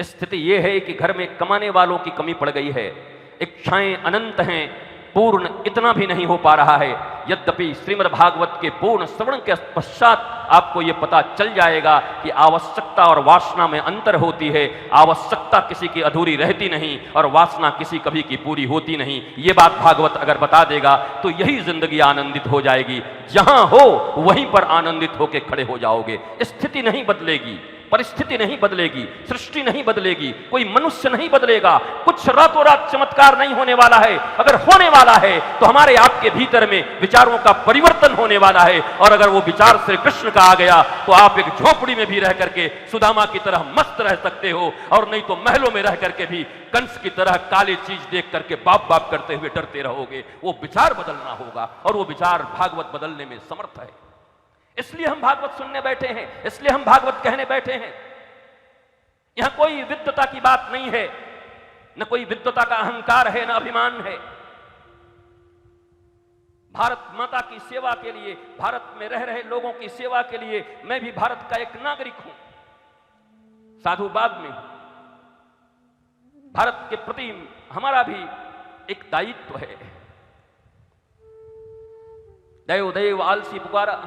स्थिति यह है कि घर में कमाने वालों की कमी पड़ गई है, इच्छाएं अनंत हैं, पूर्ण इतना भी नहीं हो पा रहा है। यद्यपि श्रीमद् भागवत के पूर्ण श्रवण के पश्चात आपको यह पता चल जाएगा कि आवश्यकता और वासना में अंतर होती है। आवश्यकता किसी की अधूरी रहती नहीं और वासना किसी कभी की पूरी होती नहीं। ये बात भागवत अगर बता देगा तो यही जिंदगी आनंदित हो जाएगी। जहां हो वहीं पर आनंदित होकर खड़े हो जाओगे। स्थिति नहीं बदलेगी, परिस्थिति नहीं बदलेगी, सृष्टि नहीं बदलेगी, कोई मनुष्य नहीं बदलेगा, कुछ रातों रात चमत्कार नहीं होने वाला है। अगर होने वाला है तो हमारे आपके भीतर में विचारों का परिवर्तन होने वाला है। और अगर वो विचार श्री कृष्ण का आ गया तो आप एक झोपड़ी में भी रह करके सुदामा की तरह मस्त रह सकते हो, और नहीं तो महलों में रह करके भी कंस की तरह काली चीज देख करके बाप बाप करते हुए डरते रहोगे। वो विचार बदलना होगा और वो विचार भागवत बदलने में समर्थ है। इसलिए हम भागवत सुनने बैठे हैं, इसलिए हम भागवत कहने बैठे हैं। यहां कोई विद्वता की बात नहीं है, न कोई विद्वता का अहंकार है, न अभिमान है। भारत माता की सेवा के लिए, भारत में रह रहे लोगों की सेवा के लिए मैं भी भारत का एक नागरिक हूं, साधुवाद में हूं। भारत के प्रति हमारा भी एक दायित्व है। देव देव आलसी पुकारा।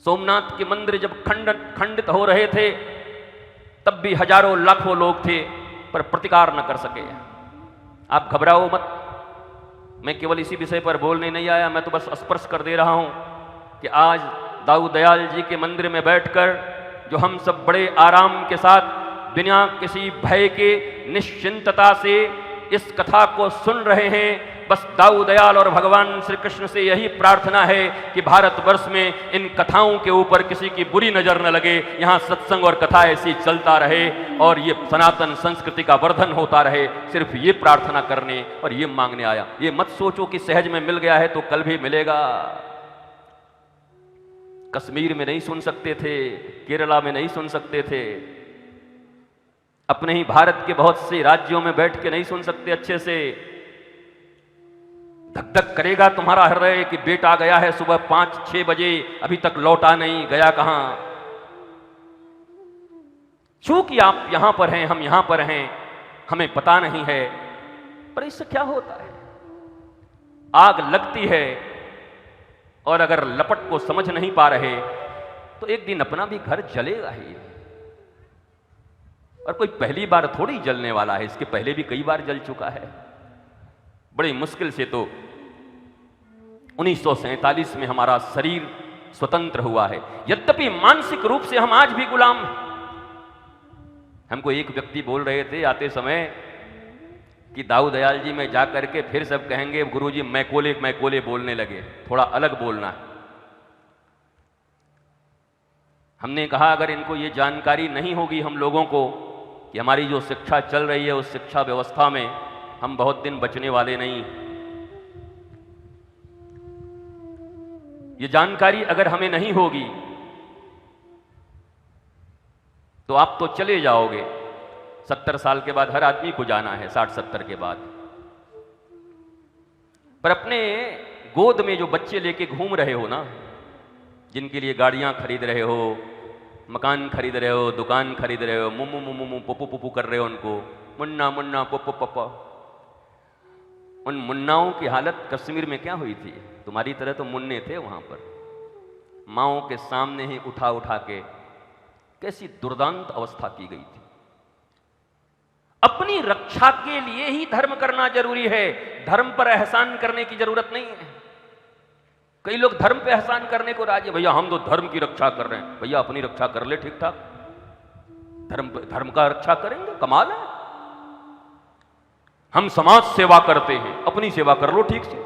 सोमनाथ के मंदिर जब खंडित हो रहे थे तब भी हजारों लाखों लोग थे, पर प्रतिकार न कर सके। आप घबराओ मत, मैं केवल इसी विषय पर बोलने नहीं आया, मैं तो बस स्पर्श कर दे रहा हूं कि आज दाऊ दयाल जी के मंदिर में बैठकर जो हम सब बड़े आराम के साथ बिना किसी भय के निश्चिंतता से इस कथा को सुन रहे हैं, बस दाऊ दयाल और भगवान श्री कृष्ण से यही प्रार्थना है कि भारतवर्ष में इन कथाओं के ऊपर किसी की बुरी नजर न लगे। यहाँ सत्संग और कथा ऐसी चलता रहे और ये सनातन संस्कृति का वर्धन होता रहे। सिर्फ ये प्रार्थना करने और ये मांगने आया। ये मत सोचो कि सहज में मिल गया है तो कल भी मिलेगा। कश्मीर में नहीं सुन सकते थे, केरला में नहीं सुन सकते थे, अपने ही भारत के बहुत से राज्यों में बैठ के नहीं सुन सकते अच्छे से। धक धक करेगा तुम्हारा हृदय कि बेटा गया है सुबह 5-6 बजे, अभी तक लौटा नहीं, गया कहां। चूंकि आप यहां पर हैं, हम यहां पर हैं, हमें पता नहीं है, पर इससे क्या होता है। आग लगती है और अगर लपट को समझ नहीं पा रहे तो एक दिन अपना भी घर जलेगा ही। और कोई पहली बार थोड़ी जलने वाला है, इसके पहले भी कई बार जल चुका है। बड़ी मुश्किल से तो 1947 में हमारा शरीर स्वतंत्र हुआ है। यद्यपि मानसिक रूप से हम आज भी गुलाम हैं। हमको एक व्यक्ति बोल रहे थे आते समय कि दाऊ दयाल जी में जाकर के फिर सब कहेंगे गुरुजी मैकोले बोलने लगे, थोड़ा अलग बोलना है। हमने कहा अगर इनको ये जानकारी नहीं होगी हम लोगों को कि हमारी जो शिक्षा चल रही है उस शिक्षा व्यवस्था में हम बहुत दिन बचने वाले नहीं। ये जानकारी अगर हमें नहीं होगी तो आप तो चले जाओगे। 70 साल के बाद हर आदमी को जाना है, 60-70 के बाद। पर अपने गोद में जो बच्चे लेके घूम रहे हो ना, जिनके लिए गाड़ियां खरीद रहे हो, मकान खरीद रहे हो, दुकान खरीद रहे हो, मुमु मुमु पुपु पुपु कर रहे हो उनको, मुन्ना मुन्ना पुपु पप्पा। उन मुन्नाओं की हालत कश्मीर में क्या हुई थी? तुम्हारी तरह तो मुन्ने थे वहां पर। माओं के सामने ही उठा उठा के कैसी दुर्दांत अवस्था की गई थी। अपनी रक्षा के लिए ही धर्म करना जरूरी है, धर्म पर एहसान करने की जरूरत नहीं है। कई लोग धर्म पे एहसान करने को राजी, भैया हम तो धर्म की रक्षा कर रहे हैं। भैया अपनी रक्षा कर ले ठीक ठाक, धर्म का रक्षा करेंगे, कमाल है। हम समाज सेवा करते हैं, अपनी सेवा कर लो ठीक से।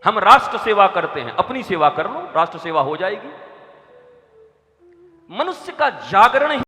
हम राष्ट्र सेवा करते हैं, अपनी सेवा कर लो, राष्ट्र सेवा हो जाएगी। मनुष्य का जागरण